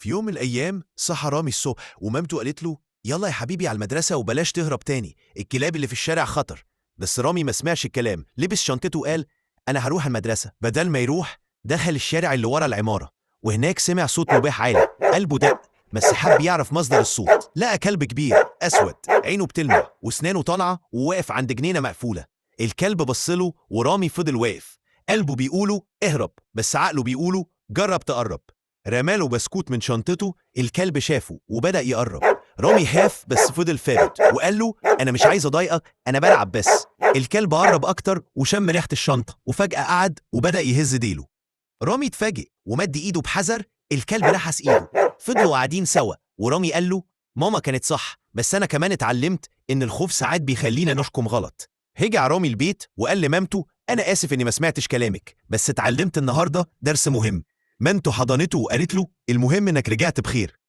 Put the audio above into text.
في يوم من الأيام صحى رامي الصبح ومامته قالت له يلا يا حبيبي على المدرسة وبلاش تهرب تاني، الكلاب اللي في الشارع خطر. بس رامي ما سمعش الكلام، لبس شنطته وقال أنا هروح المدرسة. بدل ما يروح دخل الشارع اللي ورا العمارة، وهناك سمع صوت نباح عالي، قلبه دق. بس حب يعرف مصدر الصوت، لقى كلب كبير أسود عينه بتلمع وسنانه طالعة وواقف عند جنينة مقفولة. الكلب بصله ورامي فضل واقف، قلبه بيقوله اهرب بس عقله بيقوله جرب تقرب. رماله بسكوت من شنطته، الكلب شافه وبدأ يقرب. رامي خاف بس فضل ثابت وقال له أنا مش عايز أضايقك، أنا بلعب بس. الكلب قرب أكتر وشم ريحة الشنطة وفجأة قعد وبدأ يهز ديله. رامي اتفاجئ ومد إيده بحذر، الكلب لحس إيده. فضلوا قاعدين سوا ورامي قال له ماما كانت صح، بس أنا كمان اتعلمت إن الخوف ساعات بيخلينا نحكم غلط. رجع رامي البيت وقال لمامته أنا آسف إني ما سمعتش كلامك، بس اتعلمت النهاردة درس مهم. مامته حضنته وقالت له المهم إنك رجعت بخير.